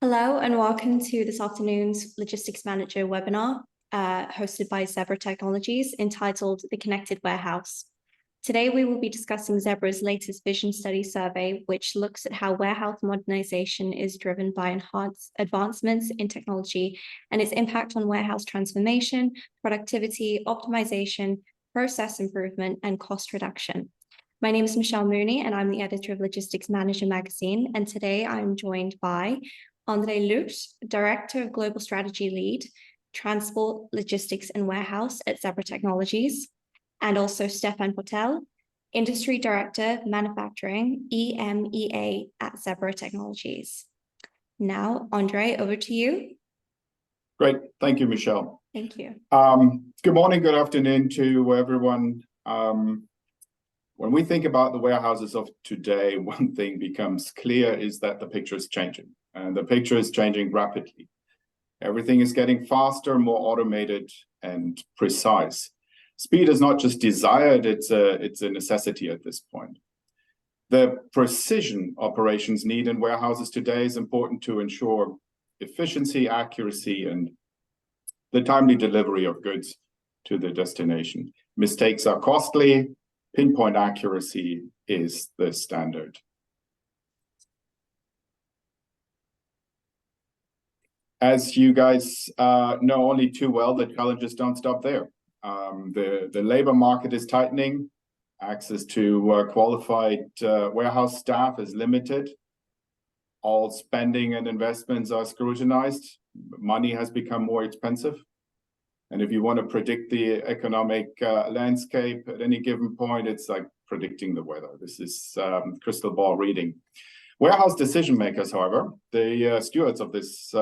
Hello and welcome to this afternoon's Logistics Manager webinar hosted by Zebra Technologies entitled The Connected Warehouse. Today we will be discussing Zebra's latest vision study survey, which looks at how warehouse modernization is driven by advancements in technology and its impact on warehouse transformation, productivity, optimization, process improvement, and cost reduction. My name is Michelle Mooney, and I'm the editor of Logistics Manager magazine. And today I'm joined by André Lucht, Director of Global Strategy Lead, Transport, Logistics and Warehouse at Zebra Technologies, and also Stefan Potel, Industry Director, Manufacturing, EMEA at Zebra Technologies. Now, André, over to you. Great. Thank you, Michelle. Thank you. Good morning, good afternoon to everyone. When we think about the warehouses of today, one thing becomes clear is that the picture is changing, and the picture is changing rapidly. Everything is getting faster, more automated, and precise. Speed is not just desired, it's a necessity at this point. The precision operations need in warehouses today is important to ensure efficiency, accuracy, and the timely delivery of goods to the destination. Mistakes are costly. Pinpoint accuracy is the standard. As you guys know only too well, the challenges don't stop there. The labor market is tightening. Access to qualified warehouse staff is limited. All spending and investments are scrutinized. Money has become more expensive. And if you want to predict the economic landscape at any given point, it's like predicting the weather. This is crystal ball reading. Warehouse decision makers, however, the stewards of this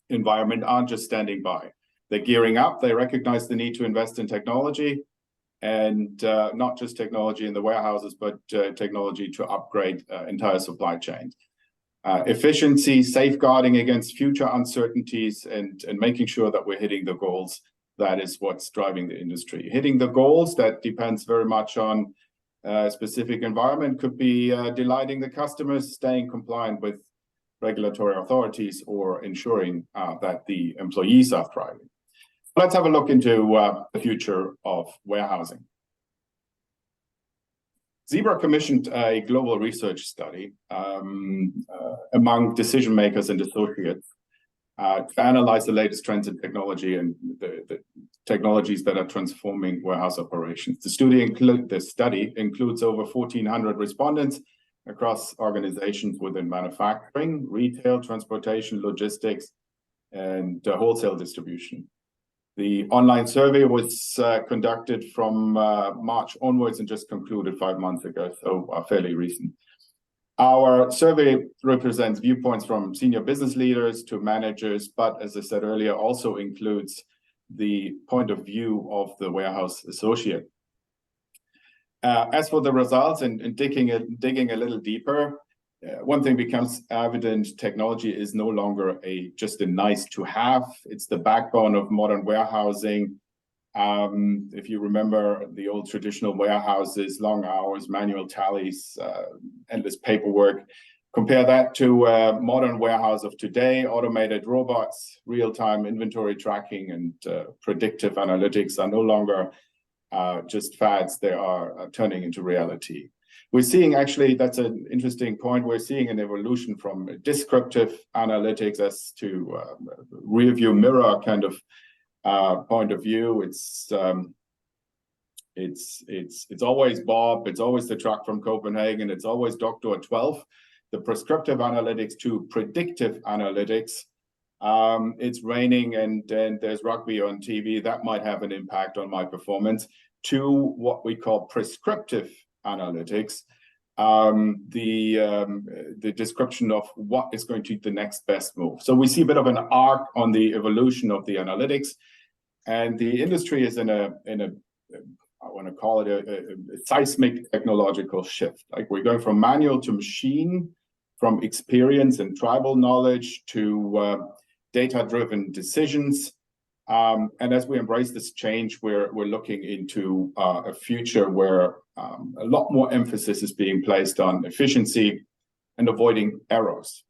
environment aren't just standing by. They're gearing up. They recognize the need to invest in technology, and not just technology in the warehouses, but technology to upgrade entire supply chains. Efficiency, safeguarding against future uncertainties, and making sure that we're hitting the goals. That is what's driving the industry. Hitting the goals, that depends very much on a specific environment. Could be delighting the customers, staying compliant with regulatory authorities, or ensuring that the employees are thriving. Let's have a look into the future of warehousing. Zebra commissioned a global research study among decision makers and associates to analyze the latest trends in technology and the technologies that are transforming warehouse operations. The study includes over 1,400 respondents across organizations within manufacturing, retail, transportation, logistics, and wholesale distribution. The online survey was conducted from March onwards and just concluded 5 months ago, so fairly recent. Our survey represents viewpoints from senior business leaders to managers, but as I said earlier, also includes the point of view of the warehouse associate. As for the results and digging a little deeper, one thing becomes evident: technology is no longer just a nice to have. It's the backbone of modern warehousing. If you remember the old traditional warehouses, long hours, manual tallies, endless paperwork, compare that to a modern warehouse of today. Automated robots, real-time inventory tracking, and predictive analytics are no longer just fads. They are turning into reality. We're seeing, actually, that's an interesting point, we're seeing an evolution from descriptive analytics as to rear view mirror kind of point of view. It's always Bob, it's always the truck from Copenhagen, it's always Doctor 12. The prescriptive analytics to predictive analytics, it's raining and there's rugby on TV, that might have an impact on my performance, to what we call prescriptive analytics, the description of what is going to be the next best move. So we see a bit of an arc on the evolution of the analytics, and the industry is in a I want to call it a seismic technological shift. Like, we're going from manual to machine, from experience and tribal knowledge to data-driven decisions. And as we embrace this change, we're looking into a future where a lot more emphasis is being placed on efficiency and avoiding errors.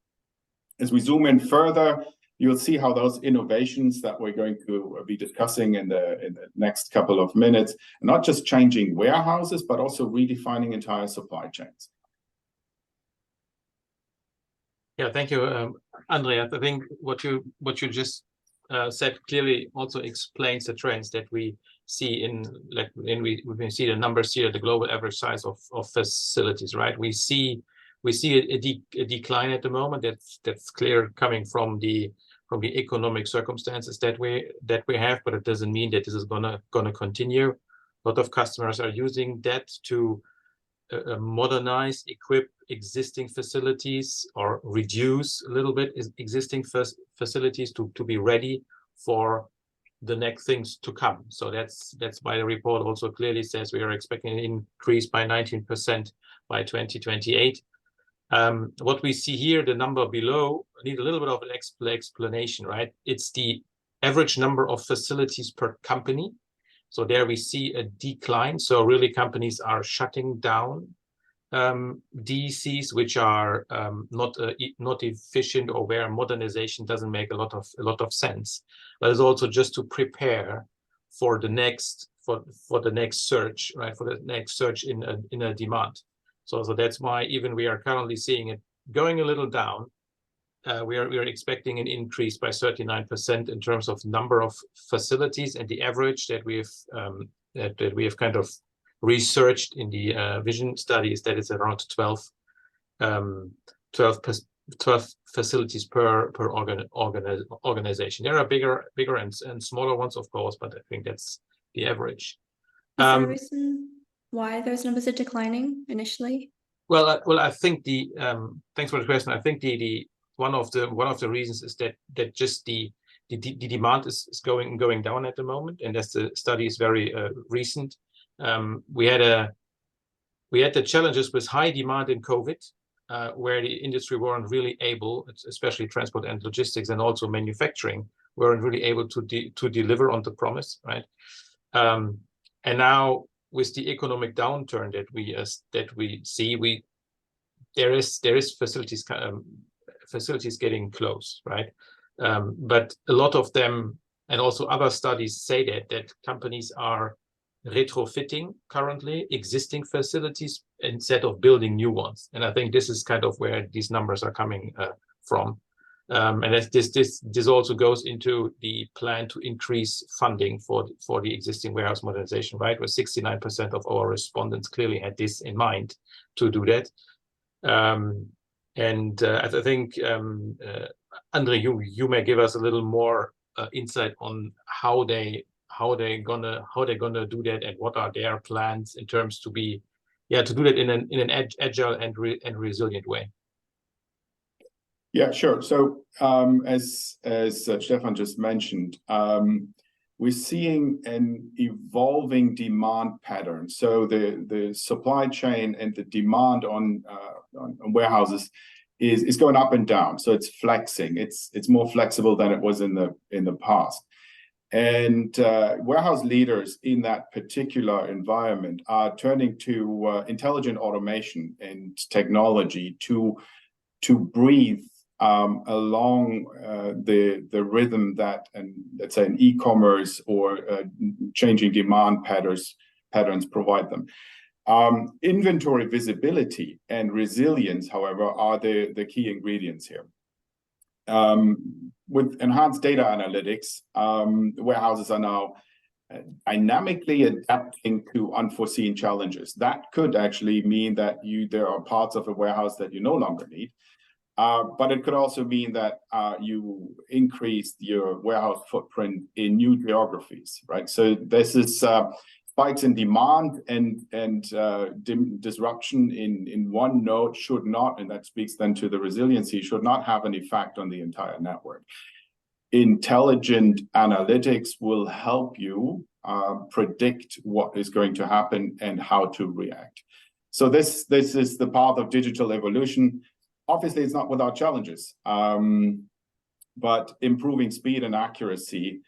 As we zoom in further, you'll see how those innovations that we're going to be discussing in the next couple of minutes are not just changing warehouses, but also redefining entire supply chains. Yeah, thank you, Andrea. I think what you just said clearly also explains the trends that we see we see the numbers here, the global average size of facilities, right? We see a decline at the moment. That's clear, coming from the economic circumstances that we have, but it doesn't mean that this is gonna continue. A lot of customers are using that to modernize, equip existing facilities, or reduce a little bit existing facilities to be ready for the next things to come. So that's why the report also clearly says we are expecting an increase by 19% by 2028. What we see here, the number below, need a little bit of an explanation, right? It's the average number of facilities per company. So there we see a decline. So really companies are shutting down DCs which are not efficient, or where modernization doesn't make a lot of sense. But it's also just to prepare for the next surge, right? For the next surge in a demand. So that's why even we are currently seeing it going a little down. We are expecting an increase by 39% in terms of number of facilities, and the average that we have kind of researched in the vision study is that it's around 12 facilities per organization. There are bigger and smaller ones, of course, but I think that's the average. Is there a reason why those numbers are declining initially? Well, I think thanks for the question. I think the one of the reasons is that just the demand is going down at the moment, and as the study is very recent. We had the challenges with high demand in COVID, where the industry weren't really able, especially transport and logistics, and also manufacturing, weren't really able to deliver on the promise, right? And now with the economic downturn that we see, there is facilities getting close, right? But a lot of them, and also other studies say that companies are retrofitting currently existing facilities instead of building new ones. And I think this is kind of where these numbers are coming from. And this also goes into the plan to increase funding for the existing warehouse modernization, right? Where 69% of our respondents clearly had this in mind to do that. I think Andre, you may give us a little more insight on how they're gonna do that, and what are their plans in terms to do that in an agile and resilient way. Yeah, sure. So as Stefan just mentioned, we're seeing an evolving demand pattern. So the supply chain and the demand on warehouses is going up and down. So it's flexing. It's more flexible than it was in the past. And warehouse leaders in that particular environment are turning to intelligent automation and technology to breathe along the rhythm that, and let's say, an e-commerce or changing demand patterns provide them. Inventory visibility and resilience, however, are the key ingredients here. With enhanced data analytics, warehouses are now dynamically adapting to unforeseen challenges. That could actually mean that there are parts of a warehouse that you no longer need, but it could also mean that you increase your warehouse footprint in new geographies, right? So this is spikes in demand and disruption in one node should not, and that speaks then to the resiliency, should not have an effect on the entire network. Intelligent analytics will help you predict what is going to happen and how to react. So this is the path of digital evolution. Obviously, it's not without challenges, but improving speed and accuracy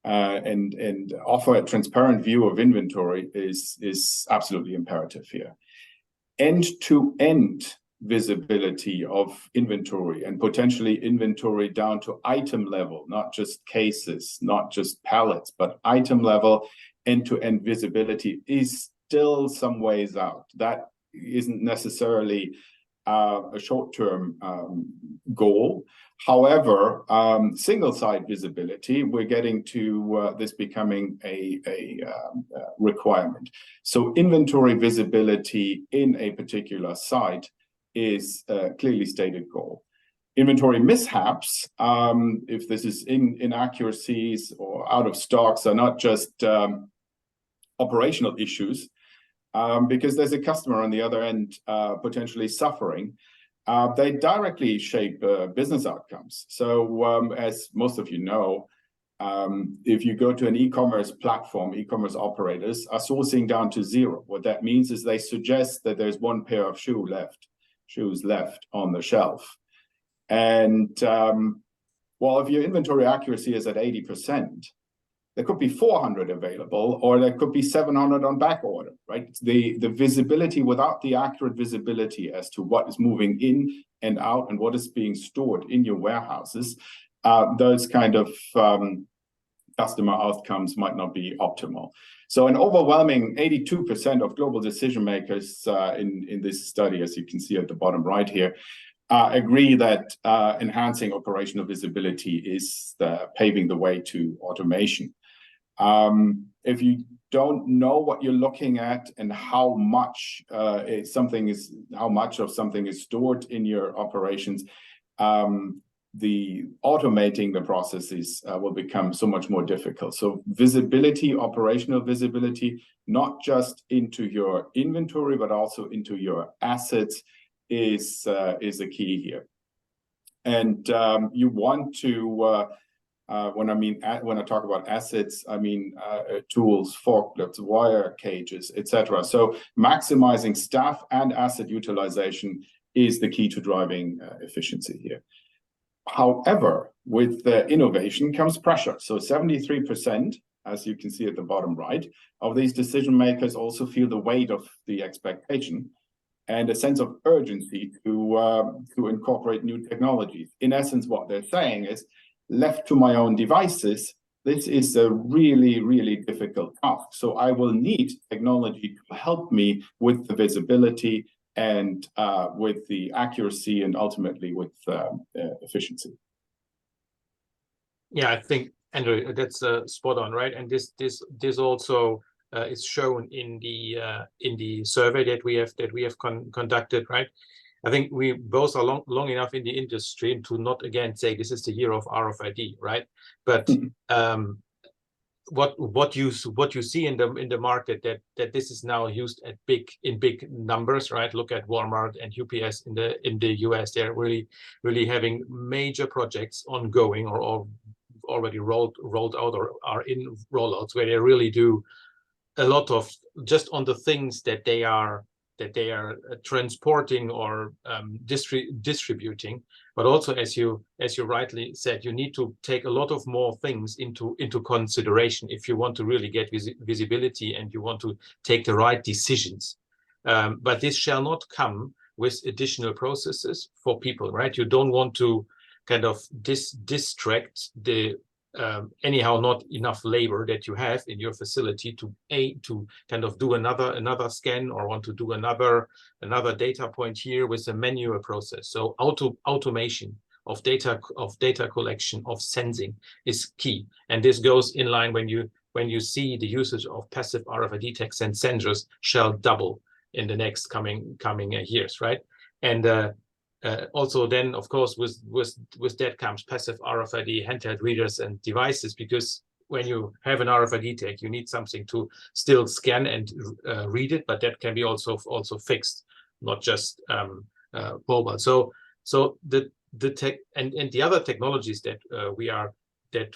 and offer a transparent view of inventory is absolutely imperative here. End-to-end visibility of inventory, and potentially inventory down to item level, not just cases, not just pallets, but item level end-to-end visibility is still some ways out. That isn't necessarily a short-term goal. However, single-site visibility, we're getting to this becoming a requirement. So inventory visibility in a particular site is a clearly stated goal. Inventory mishaps, if this is inaccuracies or out of stocks, are not just operational issues, because there's a customer on the other end potentially suffering. They directly shape business outcomes. So as most of you know, if you go to an e-commerce platform, e-commerce operators are sourcing down to zero. What that means is they suggest that there's one pair of shoes left on the shelf. And well, if your inventory accuracy is at 80%, there could be 400 available, or there could be 700 on back order, right? The visibility, without the accurate visibility as to what is moving in and out and what is being stored in your warehouses, those kind of customer outcomes might not be optimal. So an overwhelming 82% of global decision makers in this study, as you can see at the bottom right here, agree that enhancing operational visibility is paving the way to automation. If you don't know what you're looking at and how much of something is stored in your operations, the automating the processes will become so much more difficult. So visibility, operational visibility, not just into your inventory, but also into your assets is a key here. And you want to, when I talk about assets, I mean tools, forklifts, wire cages, etc. So maximizing staff and asset utilization is the key to driving efficiency here. However, with innovation comes pressure. So 73%, as you can see at the bottom right, of these decision makers also feel the weight of the expectation and a sense of urgency to incorporate new technologies. In essence, what they're saying is, left to my own devices, this is a really, really difficult task. So I will need technology to help me with the visibility and with the accuracy and ultimately with efficiency. Yeah, I think, Andrew, that's spot on, right? And this also is shown in the survey that we have conducted, right? I think we both are long enough in the industry to not again say this is the year of RFID, right? But what you see in the market that this is now used in big numbers, right? Look at Walmart and UPS in the US. They're really having major projects ongoing or already rolled out or are in rollouts, where they really do a lot of just on the things that they are transporting or distributing. But also, as you rightly said, you need to take a lot of more things into consideration if you want to really get visibility and you want to take the right decisions. But this shall not come with additional processes for people, right? You don't want to kind of distract the anyhow not enough labor that you have in your facility to kind of do another scan or want to do another data point here with a manual process. So automation of data collection, of sensing is key, and this goes in line when you see the usage of passive RFID tags and sensors shall double in the next coming years, right? And also then, of course, with that comes passive RFID handheld readers and devices, because when you have an RFID tag, you need something to still scan and read it, but that can be also fixed, not just mobile. So the tech and the other technologies that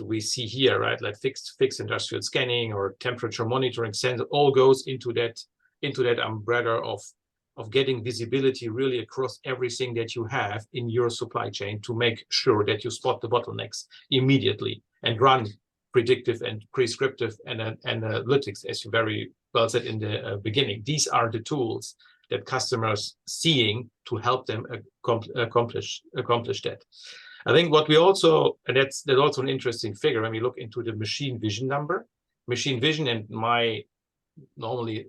we see here, right, like fixed industrial scanning or temperature monitoring sensor, all goes into that umbrella of getting visibility really across everything that you have in your supply chain to make sure that you spot the bottlenecks immediately and run predictive and prescriptive and analytics, as you very well said in the beginning. These are the tools that customers seeing to help them accomplish that. I think what we also, and that's also an interesting figure when we look into the machine vision number. Machine vision, and normally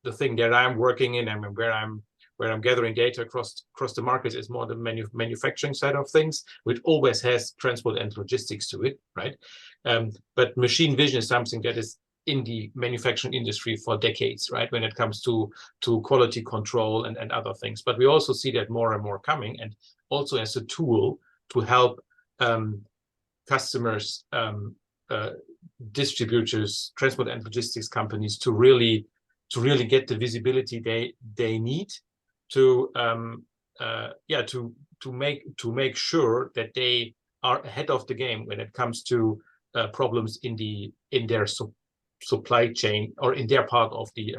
the thing that I'm working in and where I'm gathering data across the markets is more the manufacturing side of things, which always has transport and logistics to it, right? But machine vision is something that is in the manufacturing industry for decades, right? When it comes to quality control and other things. But we also see that more and more coming, and also as a tool to help customers, distributors, transport and logistics companies to really get the visibility they need to make sure that they are ahead of the game when it comes to problems in their supply chain, or in their part of the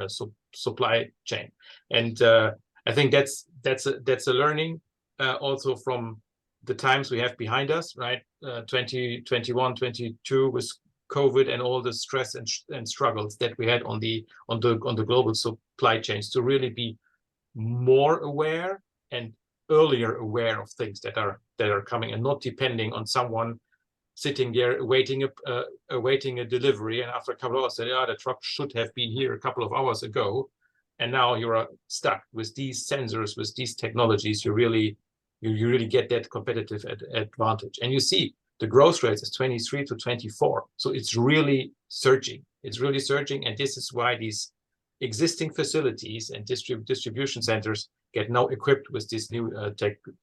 supply chain. And I think that's a learning also from the times we have behind us, right? 2021, 22 with COVID and all the stress and struggles that we had on the global supply chains, to really be more aware and earlier aware of things that are coming, and not depending on someone sitting there awaiting a delivery, and after a couple of hours say, the truck should have been here a couple of hours ago, and now you're stuck with these sensors, with these technologies. You really get that competitive advantage. And you see the growth rate is 23 to 24. So it's really surging. And this is why these existing facilities and distribution centers get now equipped with these new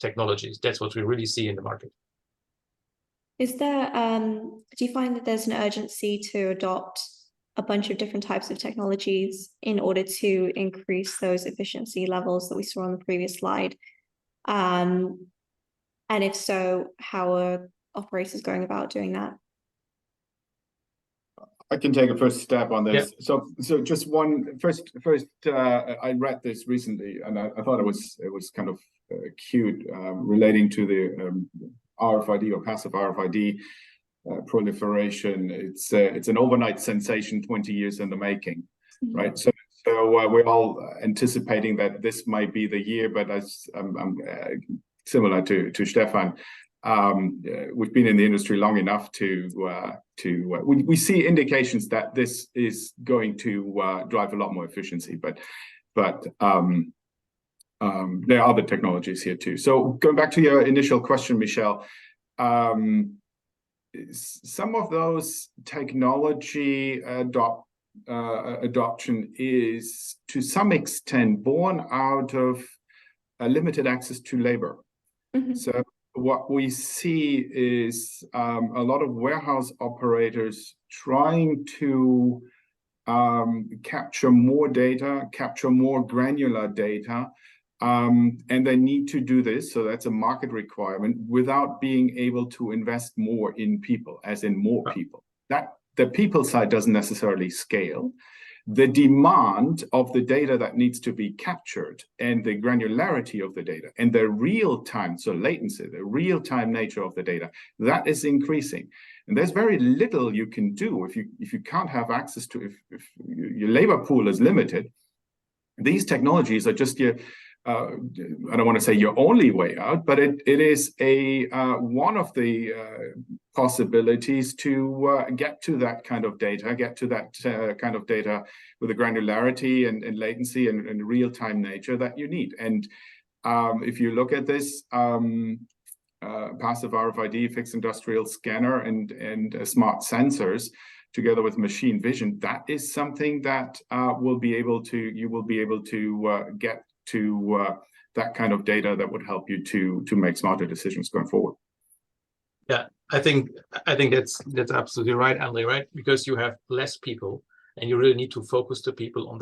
technologies. That's what we really see in the market. Is there, do you find that there's an urgency to adopt a bunch of different types of technologies in order to increase those efficiency levels that we saw on the previous slide? And if so, how are operators going about doing that? I can take a first step on this. Yeah. So just one first. I read this recently, and I thought it was kind of cute, relating to the RFID or passive RFID proliferation. It's an overnight sensation, 20 years in the making, right? So we're all anticipating that this might be the year, but as I'm similar to Stefan, we've been in the industry long enough we see indications that this is going to drive a lot more efficiency, but there are other technologies here too. So going back to your initial question, Michelle, some of those technology adoption is to some extent born out of a limited access to labor. So what we see is a lot of warehouse operators trying to capture more data, capture more granular data, and they need to do this, so that's a market requirement, without being able to invest more in people, as in more people. That the people side doesn't necessarily scale. The demand of the data that needs to be captured, and the granularity of the data, and the real-time, so latency, the real-time nature of the data, that is increasing. And there's very little you can do if you can't have access to, if your labor pool is limited. These technologies are just your, I don't want to say your only way out, but it is one of the possibilities to get to that kind of data, with the granularity and latency and real-time nature that you need. And if you look at this, passive RFID, fixed industrial scanner, and smart sensors, together with machine vision, that is something that you will be able to get to that kind of data that would help you to make smarter decisions going forward. Yeah, I think that's absolutely right, Anli, right? Because you have less people, and you really need to focus the people on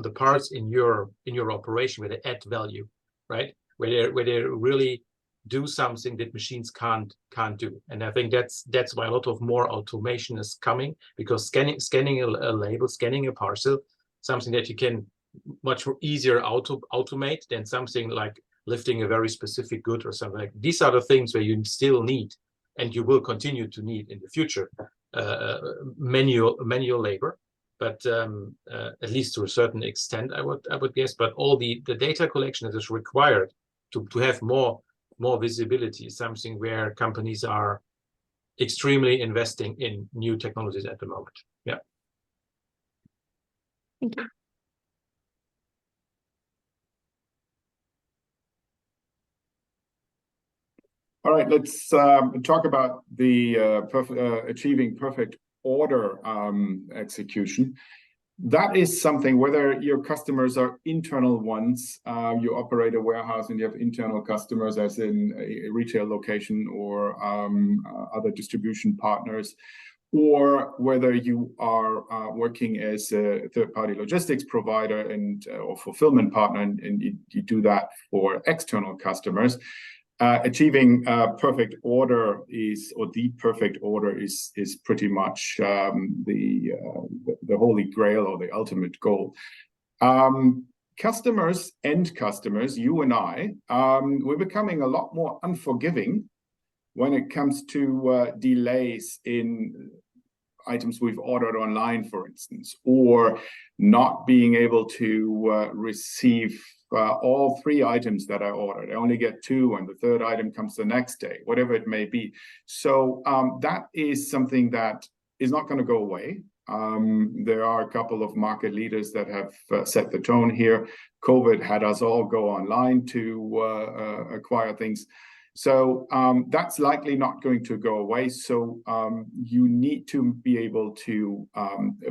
the parts in your operation where they add value, right? Where they really do something that machines can't do. And I think that's why a lot of more automation is coming, because scanning a label, scanning a parcel, something that you can much more easier automate than something like lifting a very specific good or something like. These are the things where you still need, and you will continue to need in the future, manual labor. but at least to a certain extent, I would guess. But all the data collection that is required to have more visibility is something where companies are extremely investing in new technologies at the moment. Yeah. Thank you. All right, let's talk about the achieving perfect order execution. That is something, whether your customers are internal ones, you operate a warehouse and you have internal customers as in a retail location or other distribution partners, or whether you are working as a third-party logistics provider and or fulfillment partner, and you do that for external customers. Achieving perfect order or the perfect order is pretty much the holy grail or the ultimate goal. Customers, end customers, you and I, we're becoming a lot more unforgiving when it comes to delays in items we've ordered online, for instance, or not being able to receive all 3 items that I ordered. I only get 2 and the 3rd item comes the next day, whatever it may be. So that is something that is not going to go away. There are a couple of market leaders that have set the tone here. COVID had us all go online to acquire things. So that's likely not going to go away. So you need to be able to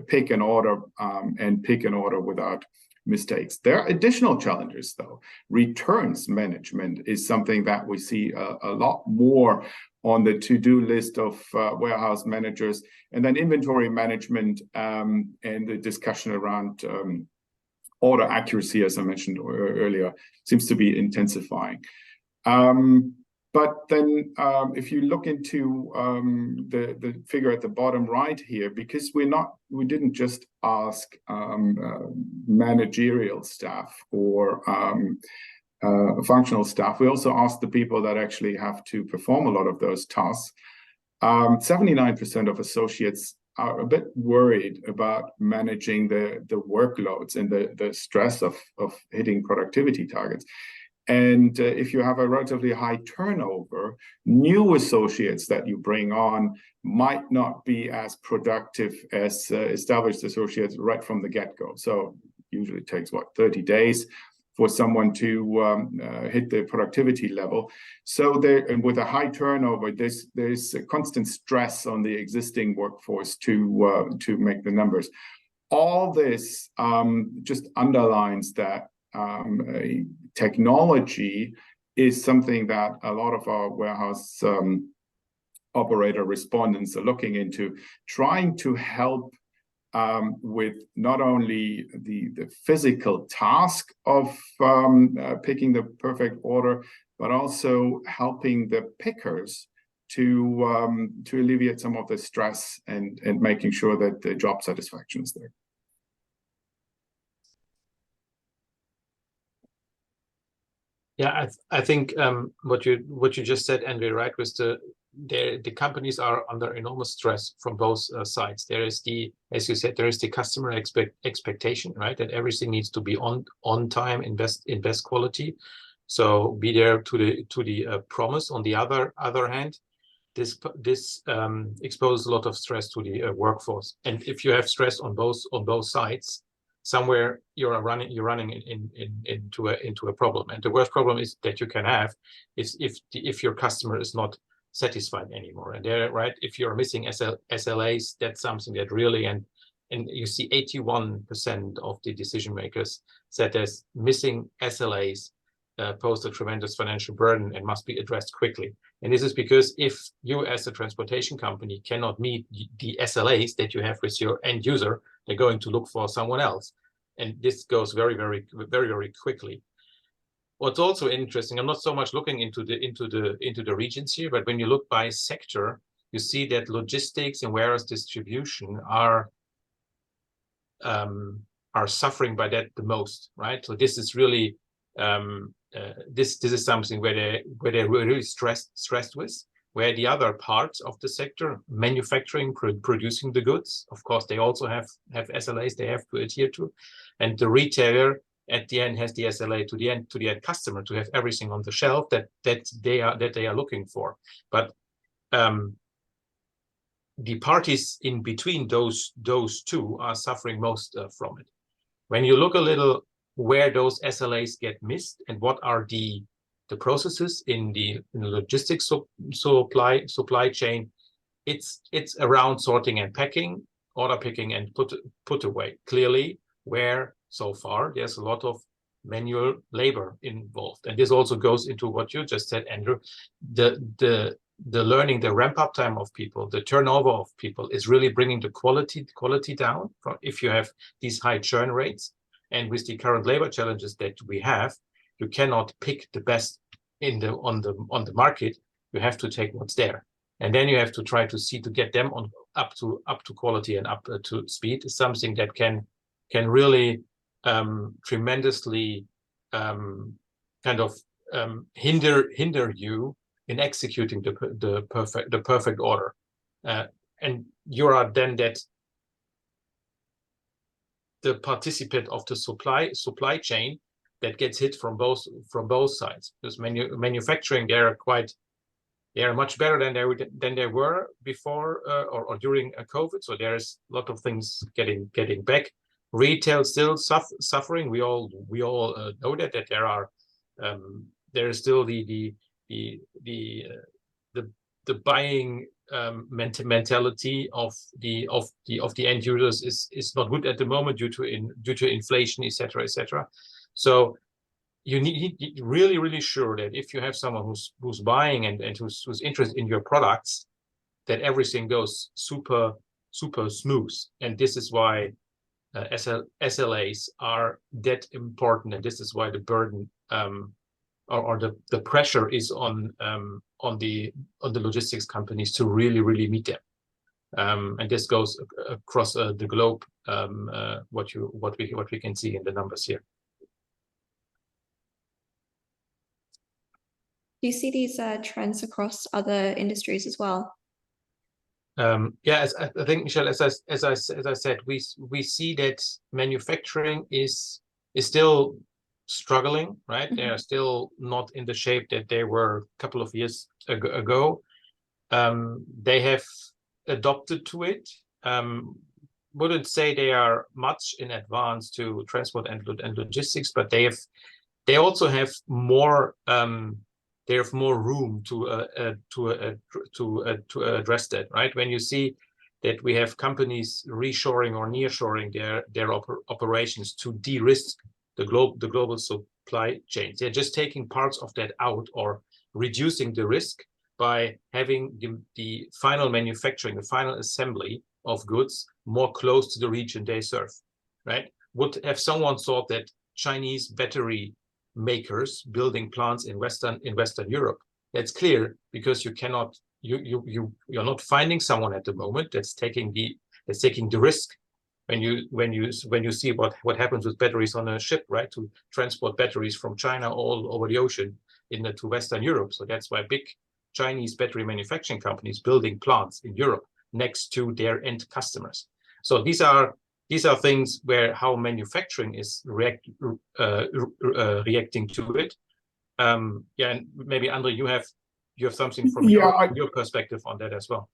pick an order and pick an order without mistakes. There are additional challenges, though. Returns management is something that we see a lot more on the to-do list of warehouse managers, and then inventory management and the discussion around order accuracy, as I mentioned earlier, seems to be intensifying. But then if you look into the figure at the bottom right here, because we didn't just ask managerial staff or functional staff, we also asked the people that actually have to perform a lot of those tasks. 79% of associates are a bit worried about managing the workloads and the stress of hitting productivity targets. And if you have a relatively high turnover, new associates that you bring on might not be as productive as established associates right from the get-go. So usually it takes, 30 days for someone to hit the productivity level. So and with a high turnover, there's a constant stress on the existing workforce to make the numbers. All this just underlines that technology is something that a lot of our warehouse operator respondents are looking into, trying to help with not only the physical task of picking the perfect order, but also helping the pickers to alleviate some of the stress and making sure that the job satisfaction is there. Yeah, I think what you just said, Andre, right, was the companies are under enormous stress from both sides. There is as you said, there is the customer expectation, right, that everything needs to be on time, in best quality. So be there to the promise. On the other hand, this exposes a lot of stress to the workforce. And if you have stress on both sides, somewhere you're running into a problem. And the worst problem is that you can have is if your customer is not satisfied anymore. And there, right, if you're missing SLAs, that's something that really, and you see 81% of the decision makers said there's missing SLAs pose a tremendous financial burden and must be addressed quickly. And this is because if you as a transportation company cannot meet the SLAs that you have with your end user, they're going to look for someone else. And this goes very, very, very, very quickly. What's also interesting, I'm not so much looking into the regions here, but when you look by sector, you see that logistics and warehouse distribution are suffering by that the most, right? So this is really this is something where they're really stressed with. where the other parts of the sector, manufacturing, producing the goods, of course, they also have SLAs they have to adhere to, and the retailer at the end has the SLA to the end customer to have everything on the shelf that they are looking for. But the parties in between those two are suffering most from it. When you look a little where those SLAs get missed and what are the processes in the logistics supply chain, it's around sorting and packing, order picking and put away. Clearly, where so far there's a lot of manual labor involved, and this also goes into what you just said, Andrew. The learning, the ramp up time of people, the turnover of people is really bringing the quality down. From if you have these high churn rates, and with the current labor challenges that we have, you cannot pick the best on the market. You have to take what's there, and then you have to try to see to get them up to quality and up to speed. Is something that can really tremendously kind of hinder you in executing the perfect order, and you are then the participant of the supply chain that gets hit from both sides. Because manufacturing, they are much better than they were before or during COVID. So there's a lot of things getting back. Retail still suffering. We all know that there is still the buying mentality of the end users is not good at the moment due to inflation, etc. So you need really sure that if you have someone who's buying and who's interested in your products, that everything goes super smooth. And this is why SLAs are that important, and this is why the burden or the pressure is on the logistics companies to really meet them, and this goes across the globe. What we can see in the numbers here. Do you see these trends across other industries as well? Yeah, I think, Michelle, as I said, we see that manufacturing is still struggling, right? Mm-hmm. They are still not in the shape that they were a couple of years ago. They have adopted to it. Wouldn't say they are much in advance to transport and logistics, but they also have more. They have more room to address that, right? When you see that we have companies reshoring or nearshoring their operations to de-risk the global supply chains, they're just taking parts of that out or reducing the risk by having the final manufacturing, the final assembly of goods more close to the region they serve, right? Would have someone thought that Chinese battery makers building plants in Western Europe? That's clear, because you're not finding someone at the moment that's taking the risk. When you see what happens with batteries on a ship, right, to transport batteries from China all over the ocean to Western Europe. So that's why big Chinese battery manufacturing companies building plants in Europe next to their end customers. So these are things where how manufacturing is reacting to it. Yeah, and maybe Andre, you have something from your perspective on that as well.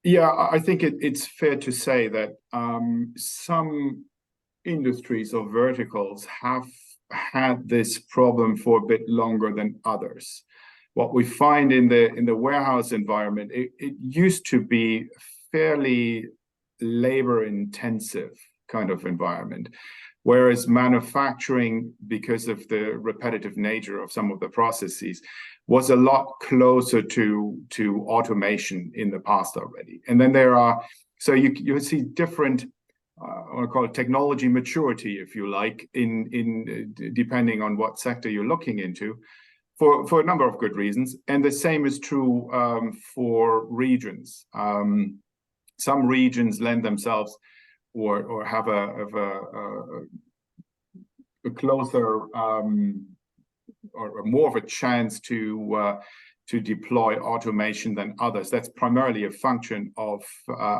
Yeah, I think it's fair to say that some industries or verticals have had this problem for a bit longer than others. What we find in the warehouse environment, it used to be fairly labor-intensive kind of environment, whereas manufacturing, because of the repetitive nature of some of the processes, was a lot closer to automation in the past already. And then so you see different, I want to call it technology maturity, if you like, in depending on what sector you're looking into, for a number of good reasons. And the same is true for regions. Some regions lend themselves or have a closer or more of a chance to to deploy automation than others. That's primarily a function of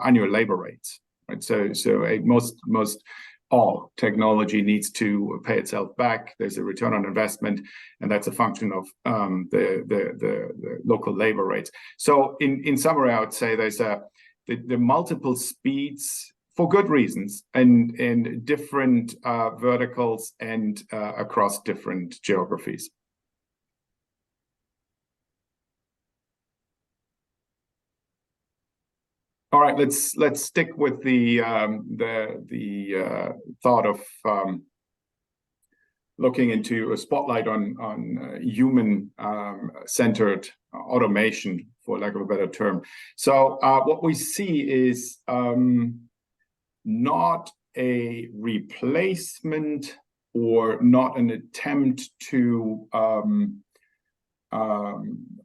annual labor rates, right? So most all technology needs to pay itself back. There's a return on investment, and that's a function of the local labor rates. So in summary, I would say there's the multiple speeds for good reasons and in different verticals and across different geographies. All right, let's stick with the thought of looking into a spotlight on human centered automation, for lack of a better term. So what we see is not a replacement or not an attempt to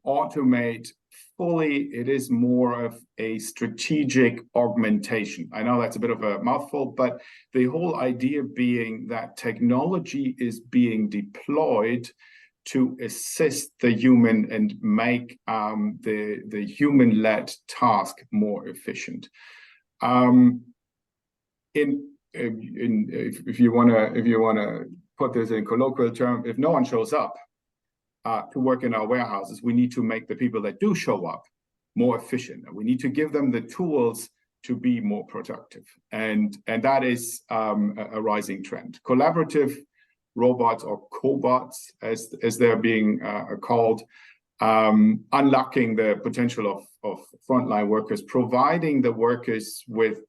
automate fully. It is more of a strategic augmentation. I know that's a bit of a mouthful, but the whole idea being that technology is being deployed to assist the human and make the human-led task more efficient. If you wanna put this in colloquial term, if no one shows up to work in our warehouses, we need to make the people that do show up more efficient. We need to give them the tools to be more productive. And that is a rising trend. Collaborative robots, or cobots, as they're being called, unlocking the potential of frontline workers, providing the workers with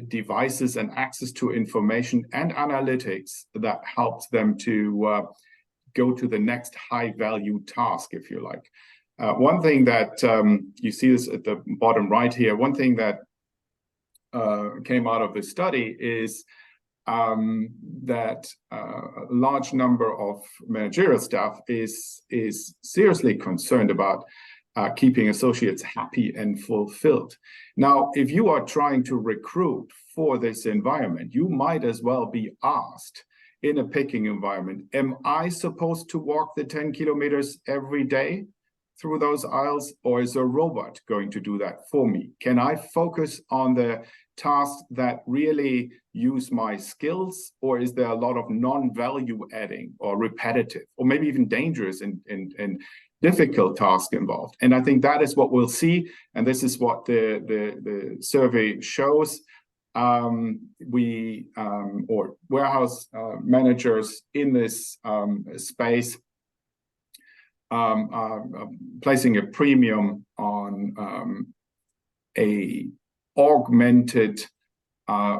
devices and access to information and analytics that helps them to go to the next high-value task, if you like. One thing that you see this at the bottom right here, one thing that came out of this study is that a large number of managerial staff is seriously concerned about keeping associates happy and fulfilled. Now, if you are trying to recruit for this environment, you might as well be asked in a picking environment, am I supposed to walk the 10 kilometers every day through those aisles, or is a robot going to do that for me? Can I focus on the tasks that really use my skills, or is there a lot of non-value adding or repetitive or maybe even dangerous and difficult tasks involved? And I think that is what we'll see, and this is what the survey shows. Or warehouse managers in this space placing a premium on a augmented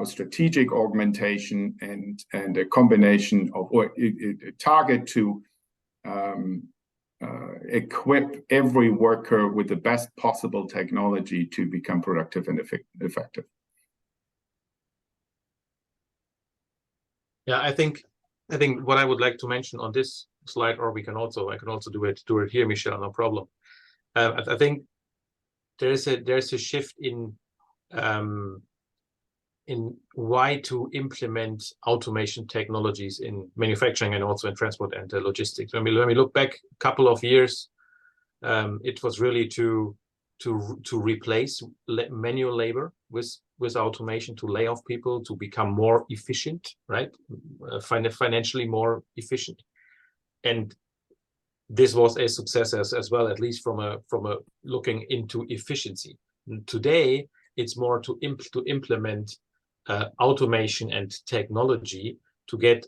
strategic augmentation and a combination of, or a target to equip every worker with the best possible technology to become productive and effective. Yeah, I think what I would like to mention on this slide, or I can also do it here, Michelle, no problem. I think there's a shift in why to implement automation technologies in manufacturing and also in transport and logistics. When we look back a couple of years, it was really to replace manual labor with automation, to lay off people, to become more efficient, right? Financially more efficient. And this was a success as well, at least from a looking into efficiency. And today, it's more to implement automation and technology to get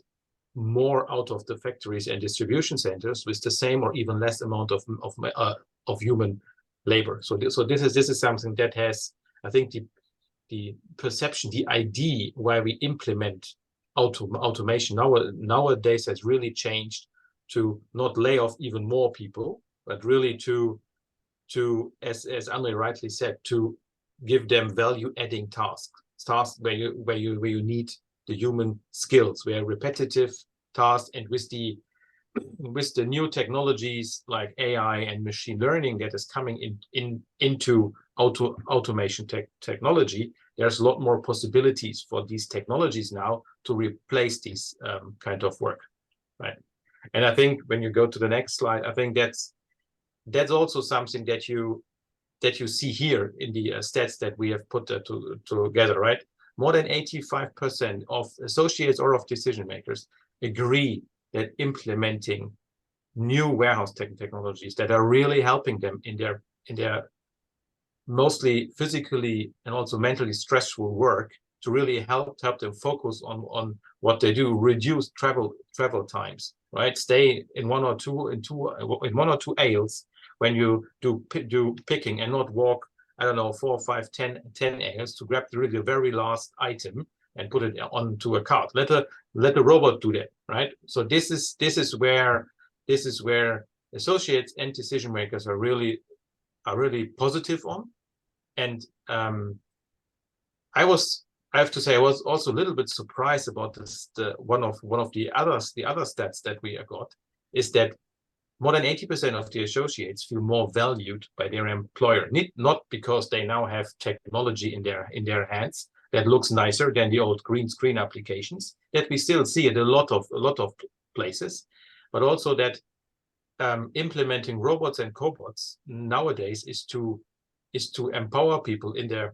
more out of the factories and distribution centers with the same or even less amount of human labor. So this is something that has, I think, the perception, the idea why we implement automation nowadays has really changed to not lay off even more people, but really to as Andre rightly said, to give them value-adding tasks where you need the human skills, where repetitive tasks, and with the new technologies like AI and machine learning that is coming into automation technology, there's a lot more possibilities for these technologies now to replace these kind of work, right? And I think when you go to the next slide, I think that's also something that you see here in the stats that we have put together, right? More than 85% of associates or of decision makers agree that implementing new warehouse technologies that are really helping them in their mostly physically and also mentally stressful work to really help them focus on what they do, reduce travel times, right? Stay in one or two aisles when you do picking and not walk, I don't know, 4, 5, 10 aisles to grab the very last item and put it onto a cart. Let the robot do that, right? So this is where associates and decision makers are really positive on. And I have to say I was also a little bit surprised about this. One of the other stats that we got is that more than 80% of the associates feel more valued by their employer, not because they now have technology in their hands that looks nicer than the old green screen applications that we still see at a lot of places, but also that implementing robots and cobots nowadays is to empower people in their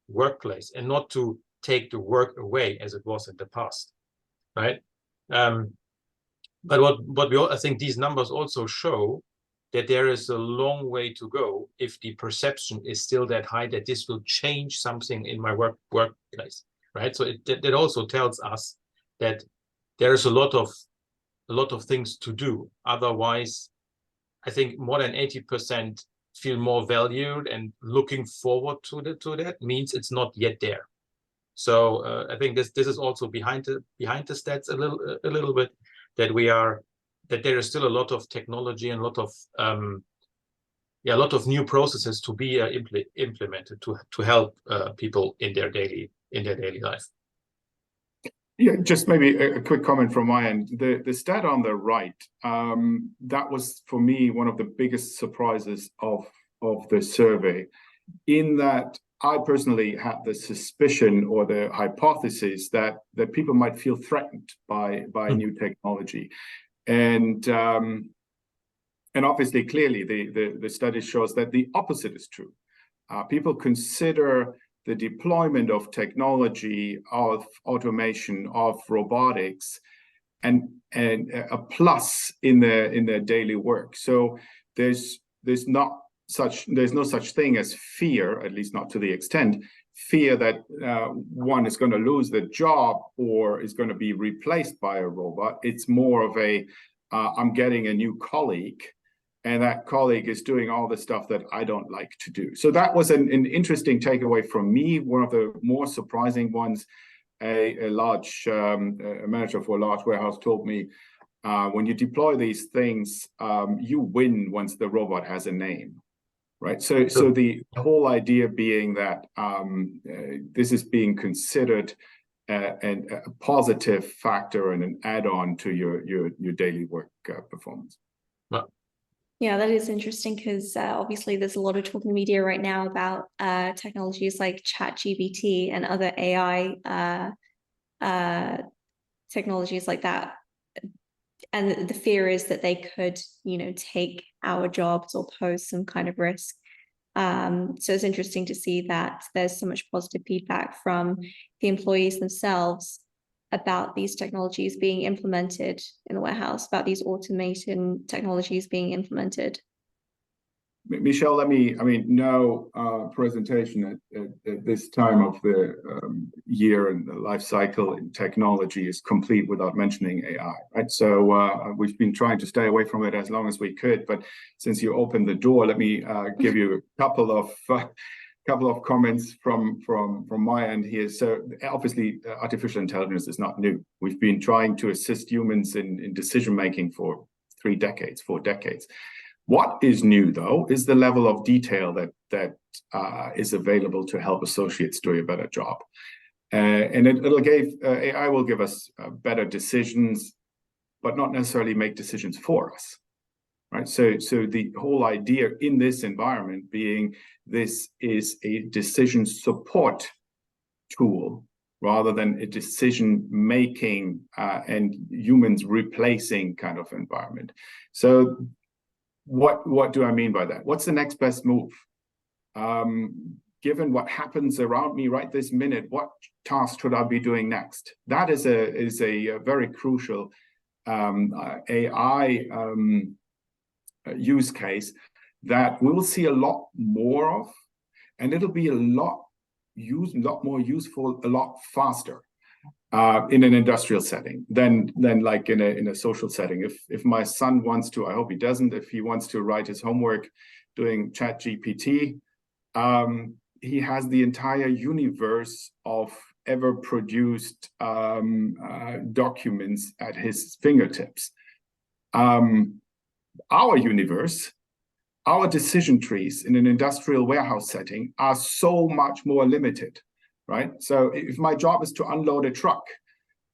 workplace and not to take the work away as it was in the past, right? But I think these numbers also show that there is a long way to go if the perception is still that high that this will change something in my workplace, right? So that also tells us that there is a lot of things to do. Otherwise, I think more than 80% feel more valued and looking forward to that means it's not yet there. So I think this is also behind the stats a little bit, that there is still a lot of technology and a lot of new processes to be implemented to help people in their daily life. Yeah, just maybe a quick comment from my end. The stat on the right, that was for me one of the biggest surprises of the survey, in that I personally had the suspicion or the hypothesis that people might feel threatened by new technology, and obviously clearly the study shows that the opposite is true. People consider the deployment of technology, of automation, of robotics, and a plus in their daily work. So there's no such thing as fear, at least not to the extent, fear that one is going to lose the job or is going to be replaced by a robot. It's more of I'm getting a new colleague, and that colleague is doing all the stuff that I don't like to do. So that was an interesting takeaway from me. One of the more surprising ones, a manager for a large warehouse told me, when you deploy these things, you win once the robot has a name, right? So the whole idea being that this is being considered a positive factor and an add-on to your daily work performance. Well, yeah, that is interesting because obviously there's a lot of talk in the media right now about technologies like ChatGPT and other AI technologies like that. And the fear is that they could, take our jobs or pose some kind of risk. So it's interesting to see that there's so much positive feedback from the employees themselves about these technologies being implemented in the warehouse, about these automation technologies being implemented. Michelle, no presentation at this time of the year and the life cycle in technology is complete without mentioning AI, right? So we've been trying to stay away from it as long as we could, but since you opened the door, let me give you a couple of comments from my end here. So obviously, artificial intelligence is not new. We've been trying to assist humans in decision making for 4 decades. What is new, though, is the level of detail that is available to help associates do a better job. And AI will give us better decisions, but not necessarily make decisions for us, right? So the whole idea in this environment being this is a decision support tool rather than a decision-making and humans replacing kind of environment. So what do I mean by that? What's the next best move? Given what happens around me right this minute, what task should I be doing next? That is a very crucial AI use case that we will see a lot more of, and it'll be a lot more useful, a lot faster in an industrial setting than like in a social setting. If my son wants to, I hope he doesn't, if he wants to write his homework doing ChatGPT, he has the entire universe of ever produced documents at his fingertips. Our universe, our decision trees in an industrial warehouse setting are so much more limited, right? So if my job is to unload a truck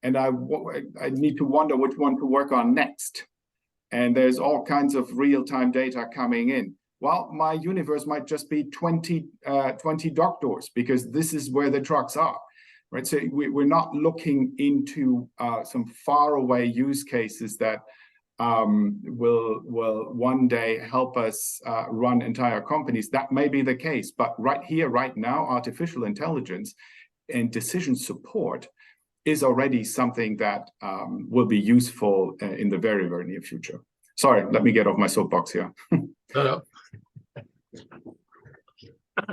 and I need to wonder which one to work on next, and there's all kinds of real-time data coming in, well, my universe might just be 20 dock doors, because this is where the trucks are, right? So we're not looking into some faraway use cases that will one day help us run entire companies. That may be the case, but right here, right now, artificial intelligence and decision support is already something that will be useful in the very, very near future. Sorry, let me get off my soapbox here. No.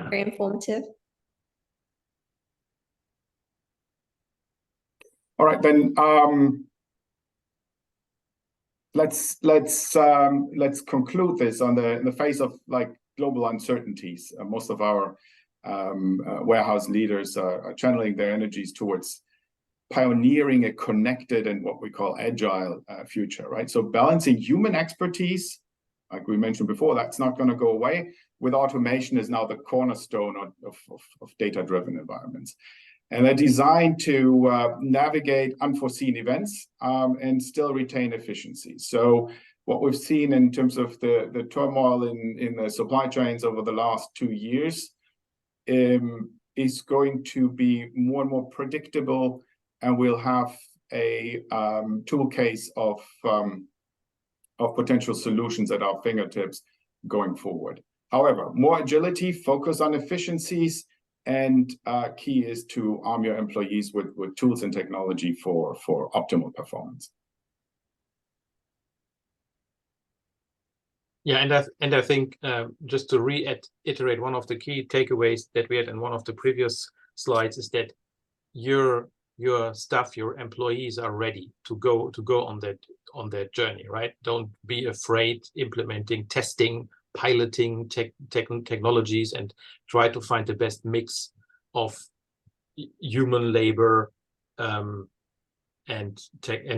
Very informative. All right, then let's conclude this in the face of like global uncertainties. Most of our warehouse leaders are channeling their energies towards pioneering a connected and what we call agile future, right? So balancing human expertise, like we mentioned before, that's not going to go away. With automation is now the cornerstone of data-driven environments. And they're designed to navigate unforeseen events and still retain efficiency. So what we've seen in terms of the turmoil in the supply chains over the last 2 years is going to be more and more predictable, and we'll have a tool case of potential solutions at our fingertips going forward. However, more agility, focus on efficiencies, and key is to arm your employees with tools and technology for optimal performance. Yeah, and I think just to reiterate, one of the key takeaways that we had in one of the previous slides is that your staff, your employees are ready to go on that journey, right? Don't be afraid implementing, testing, piloting technologies, and try to find the best mix of human labor and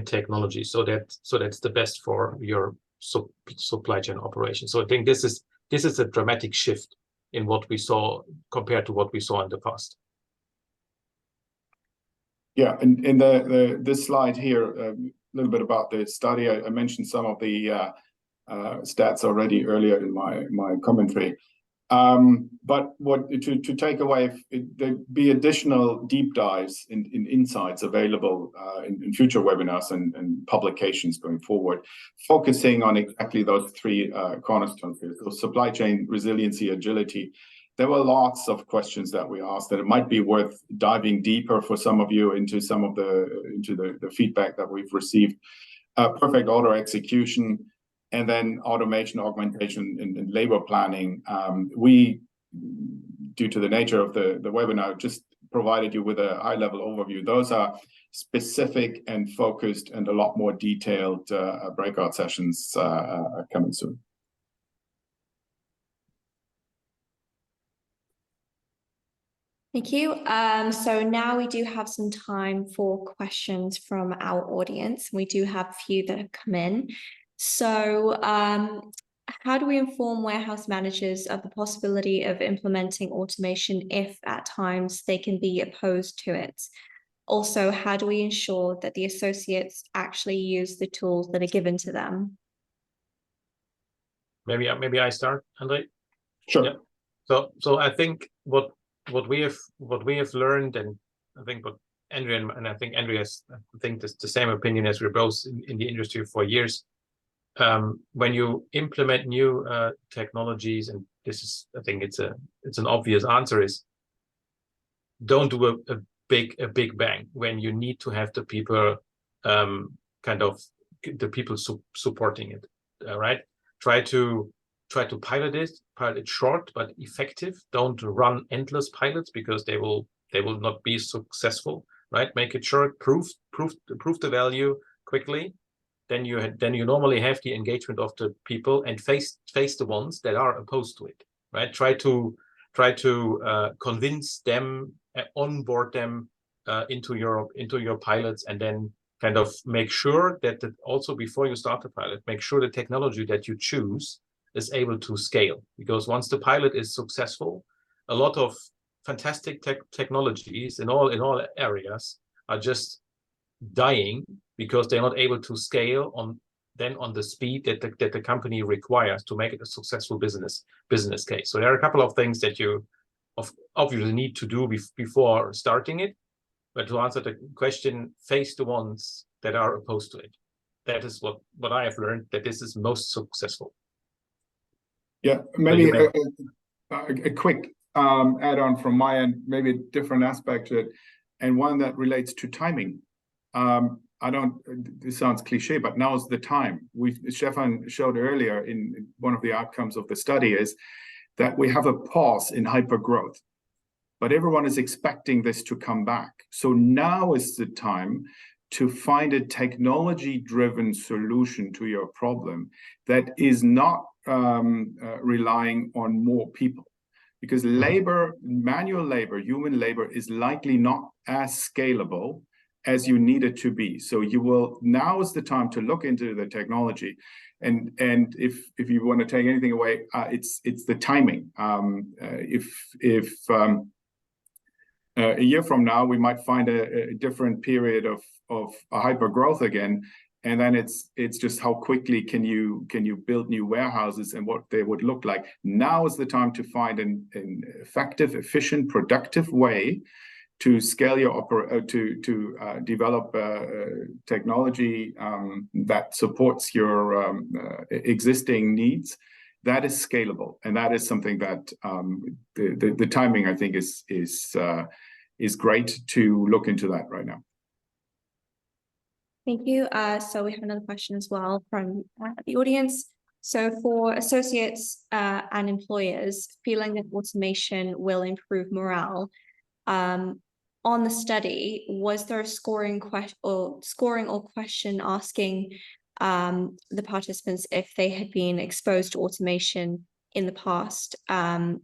technology. So that's the best for your supply chain operation. So I think this is a dramatic shift in what we saw compared to what we saw in the past. Yeah, and in this slide here, a little bit about the study. I mentioned some of the stats already earlier in my commentary. But to take away, there be additional deep dives in insights available in future webinars and publications going forward, focusing on exactly those three cornerstones here. So supply chain resiliency, agility. There were lots of questions that we asked, and it might be worth diving deeper for some of you into some of the feedback that we've received. Perfect order execution, and then automation, augmentation, and labor planning. We, due to the nature of the webinar, just provided you with a high-level overview. Those are specific and focused and a lot more detailed breakout sessions coming soon. Thank you. So now we do have some time for questions from our audience. We do have a few that have come in. So how do we inform warehouse managers of the possibility of implementing automation if at times they can be opposed to it? Also, how do we ensure that the associates actually use the tools that are given to them? Maybe I start, Andre? Sure. Yeah. So I think what we have learned, and I think what Andrea and I think Andrea has, I think the same opinion as we're both in the industry for years, when you implement new technologies, and this is, I think it's an obvious answer, is don't do a big bang when you need to have the people supporting it. Right? Try to pilot it short but effective. Don't run endless pilots because they will not be successful. Right? Make it short, prove the value quickly. Then you normally have the engagement of the people and face the ones that are opposed to it. Right? Try to convince them, onboard them into your pilots, and then kind of make sure that also before you start the pilot, make sure the technology that you choose is able to scale. Because once the pilot is successful, a lot of fantastic technologies in all areas are just dying because they're not able to scale on the speed that the company requires to make it a successful business case. So there are a couple of things that you obviously need to do before starting it. But to answer the question, face the ones that are opposed to it. That is what I have learned, that this is most successful. Yeah, maybe a quick add-on from my end, maybe a different aspect to it, and one that relates to timing. This sounds cliche, but now is the time. Stefan showed earlier in one of the outcomes of the study is that we have a pause in hypergrowth, but everyone is expecting this to come back. So now is the time to find a technology-driven solution to your problem that is not relying on more people. Because labor, manual labor, human labor is likely not as scalable as you need it to be. So now is the time to look into the technology. And if you want to take anything away, it's the timing. If a year from now, we might find a different period of hyper growth again. And then it's just how quickly can you build new warehouses and what they would look like. Now is the time to find an effective, efficient, productive way to scale to develop technology that supports your existing needs. That is scalable, and that is something that the timing, I think, is great to look into that right now. Thank you. So we have another question as well from the audience. So for associates and employers feeling that automation will improve morale, on the study, was there a scoring or question asking the participants if they had been exposed to automation in the past? This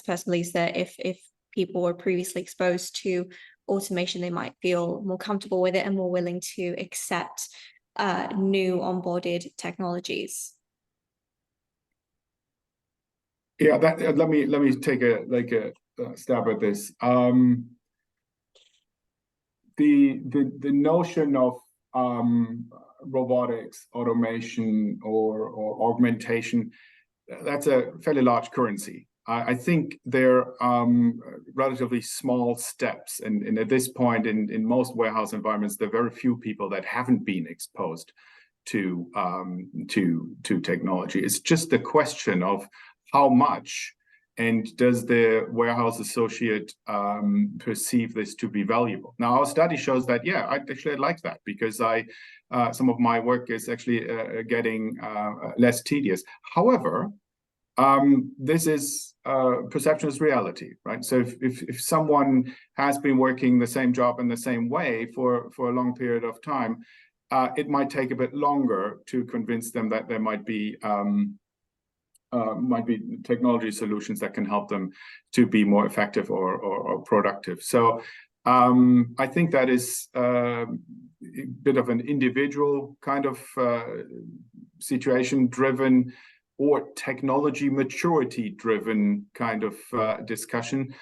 person believes that if people were previously exposed to automation, they might feel more comfortable with it and more willing to accept new onboarded technologies. Yeah, let me take a stab at this. The notion of robotics, automation, or augmentation, that's a fairly large currency. I think they're relatively small steps, and at this point in most warehouse environments, there are very few people that haven't been exposed to technology. It's just a question of how much, and does the warehouse associate perceive this to be valuable? Now, our study shows that, yeah, I like that, because some of my work is actually getting less tedious. However, this is perception is reality, right? So if someone has been working the same job in the same way for a long period of time, it might take a bit longer to convince them that there might be technology solutions that can help them to be more effective or productive. So I think that is a bit of an individual kind of situation-driven or technology maturity-driven kind of discussion.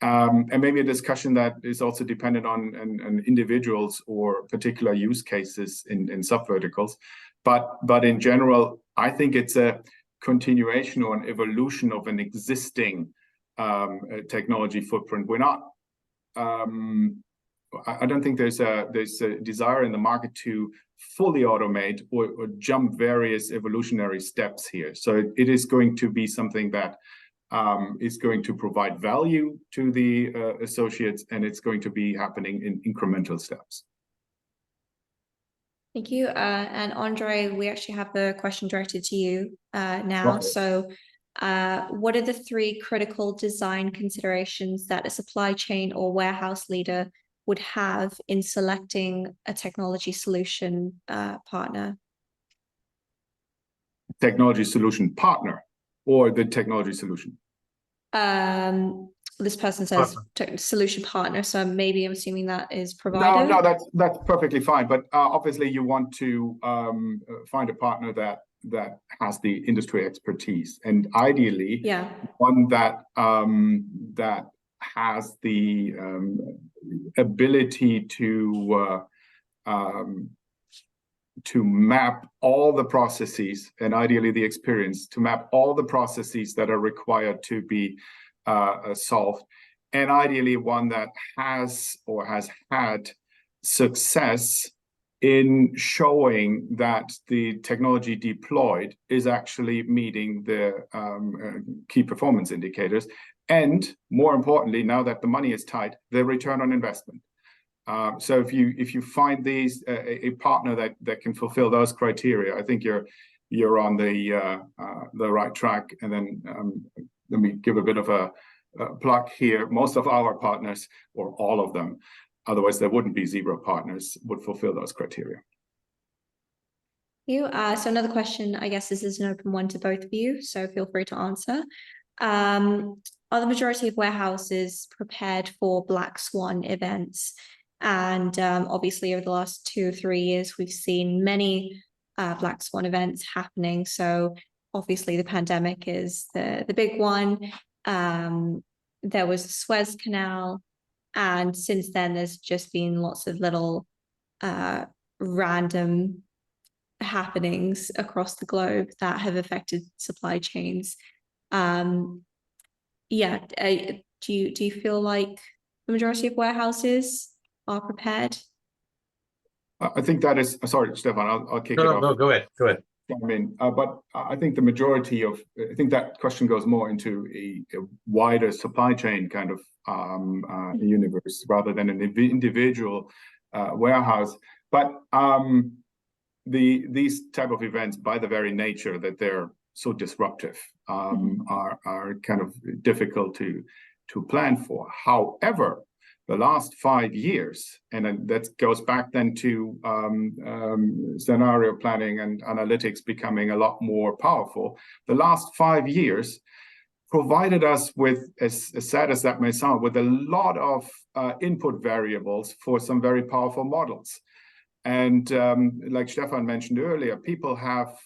And maybe a discussion that is also dependent on individuals or particular use cases in sub-verticals. But in general, I think it's a continuation or an evolution of an existing technology footprint. We're not, I don't think there's a desire in the market to fully automate or jump various evolutionary steps here. So it is going to be something that is going to provide value to the associates, and it's going to be happening in incremental steps. Thank you. And Andre, we actually have the question directed to you now. Okay. So what are the 3 critical design considerations that a supply chain or warehouse leader would have in selecting a technology solution partner? Technology solution partner or the technology solution? This person says solution partner, so maybe I'm assuming that is provider. No, that's perfectly fine. But obviously, you want to find a partner that has the industry expertise, and ideally, one that that has the ability to map all the processes, and ideally the experience to map all the processes that are required to be solved, and ideally one that has or has had success in showing that the technology deployed is actually meeting the key performance indicators, and more importantly, now that the money is tight, the return on investment. So if you find these a partner that can fulfill those criteria, I think you're on the right track. And then let me give a bit of a plug here. Most of our partners, or all of them, otherwise there wouldn't be zero partners, would fulfill those criteria. So another question, I guess this is an open one to both of you, so feel free to answer. Are the majority of warehouses prepared for black swan events? And obviously over the last 2 or 3 years, we've seen many black swan events happening. So obviously the pandemic is the big one. There was the Suez Canal. And since then, there's just been lots of little random happenings across the globe that have affected supply chains. Do you feel like the majority of warehouses are prepared? I think that is, sorry, Stefan, I'll kick it off. No, go ahead. I mean, but I think the majority of, I think that question goes more into a wider supply chain kind of universe rather than an individual warehouse. But these type of events, by the very nature that they're so disruptive, are kind of difficult to plan for. However, the last 5 years, and that goes back then to scenario planning and analytics becoming a lot more powerful. The last 5 years provided us with, as sad as that may sound, with a lot of input variables for some very powerful models. And like Stefan mentioned earlier, people have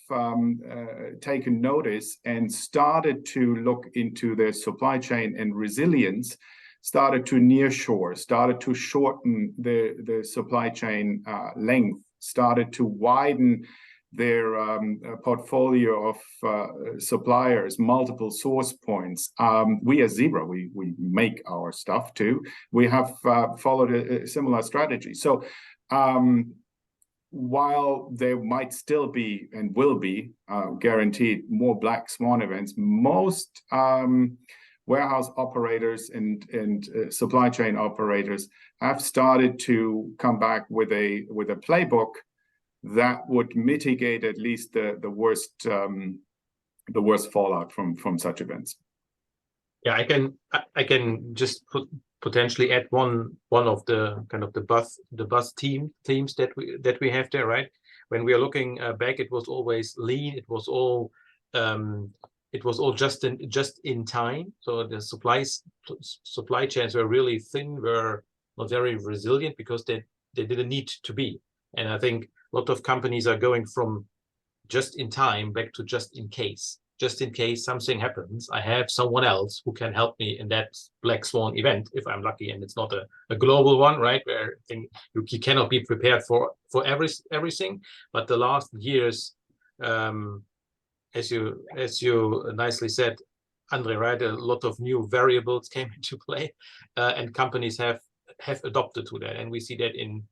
taken notice and started to look into their supply chain and resilience, started to nearshore, started to shorten the supply chain length, started to widen their portfolio of suppliers, multiple source points. We as Zebra, we make our stuff too. We have followed a similar strategy. So while there might still be and will be guaranteed more black swan events, most warehouse operators and supply chain operators have started to come back with a playbook that would mitigate at least the worst fallout from such events. Yeah, I can just potentially add one of the kind of the bus themes that we have there, right? When we are looking back, it was always lean. It was all just in time. So the supply chains were really thin, were not very resilient because they didn't need to be. And I think a lot of companies are going from just in time back to just in case. Just in case something happens, I have someone else who can help me in that black swan event if I'm lucky, and it's not a global one, right? Where you cannot be prepared for everything. But the last years, as you nicely said, Andre, right? A lot of new variables came into play, and companies have adopted to that, and we see that in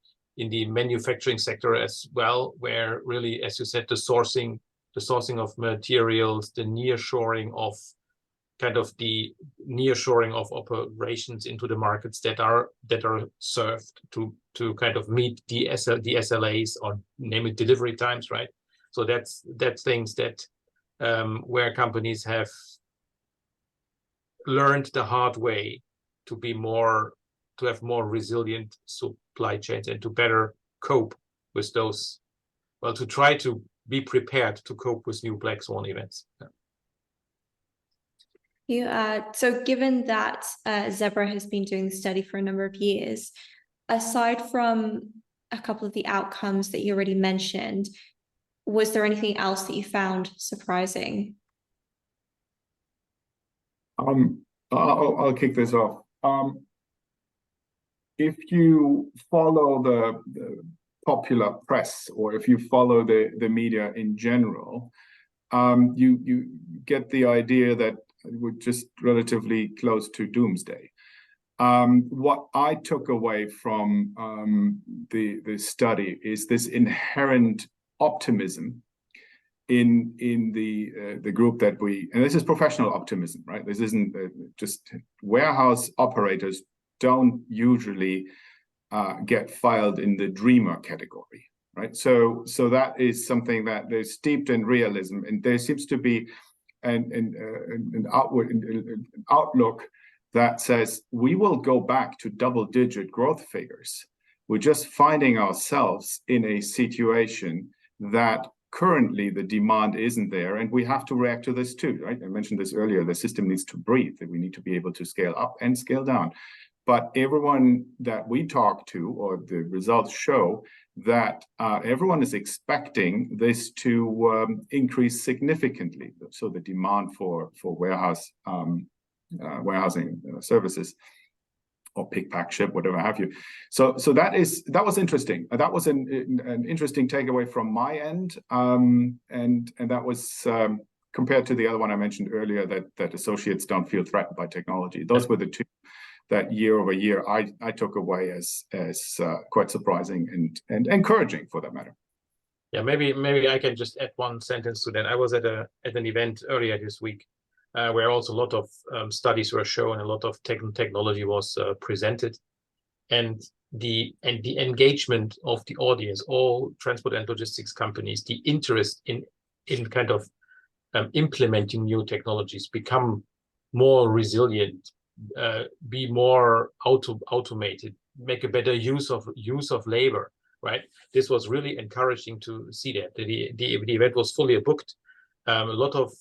the manufacturing sector as well, where really, as you said, the sourcing of materials, the nearshoring of operations into the markets that are served to kind of meet the SLAs, or name it, delivery times, right? So that's things that where companies have learned the hard way to have more resilient supply chains and to better cope with those, well, to try to be prepared to cope with new black swan events. So given that Zebra has been doing the study for a number of years, aside from a couple of the outcomes that you already mentioned, was there anything else that you found surprising? I'll kick this off. If you follow the popular press, or if you follow the media in general, you get the idea that we're just relatively close to doomsday. What I took away from the study is this inherent optimism in the group that and this is professional optimism, right? This isn't just warehouse operators don't usually get filed in the dreamer category, right? So that is something that is steeped in realism, and there seems to be an outlook that says we will go back to double-digit growth figures. We're just finding ourselves in a situation that currently the demand isn't there, and we have to react to this too, right? I mentioned this earlier, the system needs to breathe, that we need to be able to scale up and scale down. But everyone that we talk to, or the results show, that everyone is expecting this to increase significantly. So the demand for warehousing services, or pick, pack, ship, whatever have you. So that was interesting. That was an interesting takeaway from my end, and that was compared to the other one I mentioned earlier, that associates don't feel threatened by technology. Those were the two that year over year I took away as quite surprising and encouraging, for that matter. Yeah, maybe I can just add one sentence to that. I was at an event earlier this week where also a lot of studies were shown, a lot of technology was presented, and the engagement of the audience, all transport and logistics companies, the interest in kind of implementing new technologies, become more resilient, be more automated, make a better use of labor, right? This was really encouraging to see that. The event was fully booked, a lot of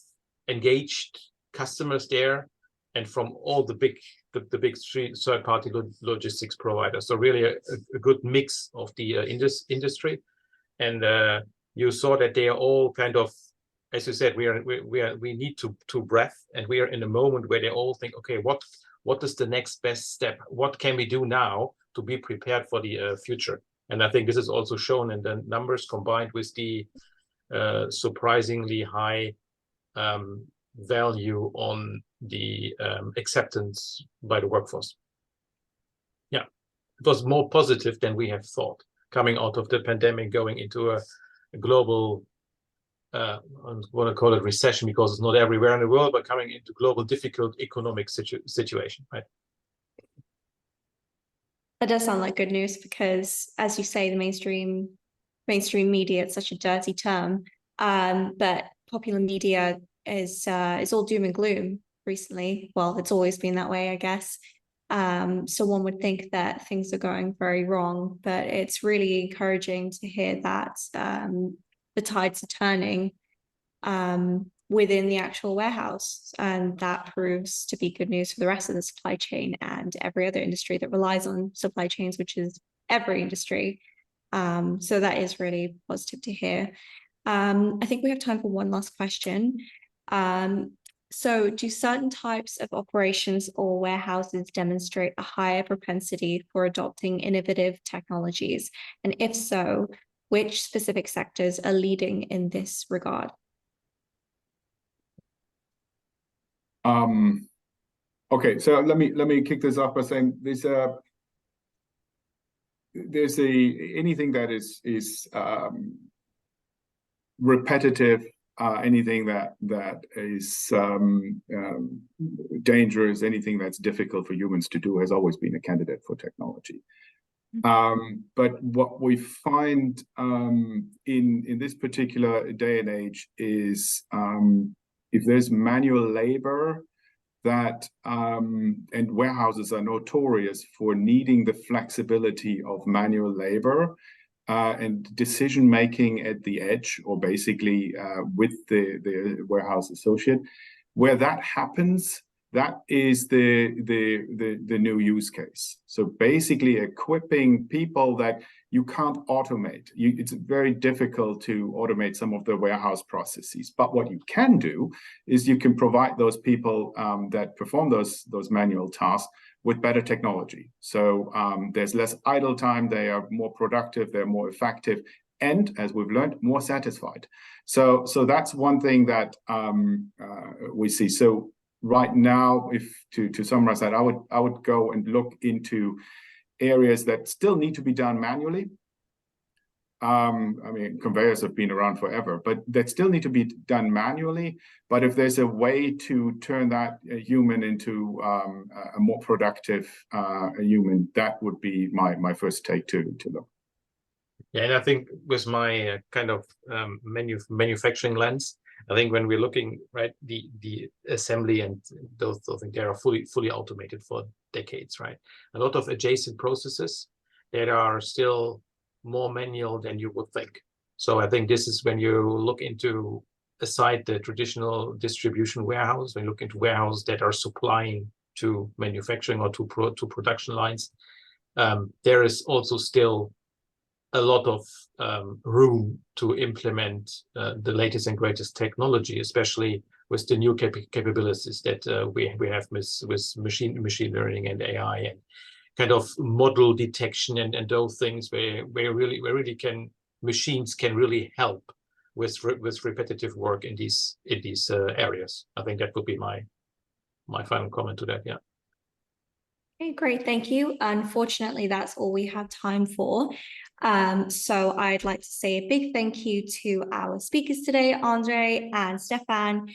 engaged customers there, and from all the big third-party logistics providers. So really a good mix of the industry, and you saw that they are all kind of, as you said, we need to breath, and we are in a moment where they all think, okay, what is the next best step? What can we do now to be prepared for the future? And I think this is also shown in the numbers, combined with the surprisingly high value on the acceptance by the workforce. Yeah, it was more positive than we have thought, coming out of the pandemic, going into a global, I want to call it recession because it's not everywhere in the world, but coming into global difficult economic situation, right? That does sound like good news, because, as you say, the mainstream media, it's such a dirty term, but popular media is all doom and gloom recently. Well, it's always been that way, I guess. So one would think that things are going very wrong, but it's really encouraging to hear that the tides are turning within the actual warehouse, and that proves to be good news for the rest of the supply chain and every other industry that relies on supply chains, which is every industry. So that is really positive to hear. I think we have time for one last question. So do certain types of operations or warehouses demonstrate a higher propensity for adopting innovative technologies? And if so, which specific sectors are leading in this regard? Okay, so let me kick this off by saying these there's anything that is repetitive, anything that is dangerous, anything that's difficult for humans to do has always been a candidate for technology. But what we find in this particular day and age is if there's manual labor that and warehouses are notorious for needing the flexibility of manual labor and decision making at the edge, or basically with the warehouse associate. Where that happens, that is the new use case. So basically equipping people that you can't automate. It's very difficult to automate some of the warehouse processes. But what you can do is you can provide those people that perform those manual tasks with better technology. So there's less idle time, they are more productive, they're more effective, and as we've learned, more satisfied. So that's one thing that we see. So right now, if to summarize that, I would go and look into areas that still need to be done manually. I mean, conveyors have been around forever, but that still need to be done manually. But if there's a way to turn that human into a more productive human, that would be my first take to look. Yeah, and I think with my kind of manufacturing lens, I think when we're looking, right, the assembly and those things, they are fully automated for decades, right? A lot of adjacent processes that are still more manual than you would think. So I think this is when you look into aside the traditional distribution warehouse, when you look into warehouses that are supplying to manufacturing or to production lines, there is also still a lot of room to implement the latest and greatest technology, especially with the new capabilities that we have with machine learning and AI and kind of model detection and those things where machines can really help with repetitive work in these areas. I think that would be my final comment to that. Yeah. Okay, great, thank you. Unfortunately, that's all we have time for. So I'd like to say a big thank you to our speakers today, Andre and Stefan,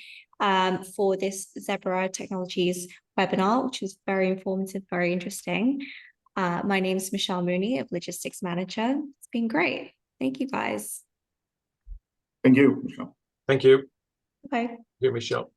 for this Zebra Technologies webinar, which was very informative, very interesting. My name is Michelle Mooney of Logistics Manager. It's been great. Thank you, guys. Thank you, Michelle. Thank you. Bye. Thank you, Michelle.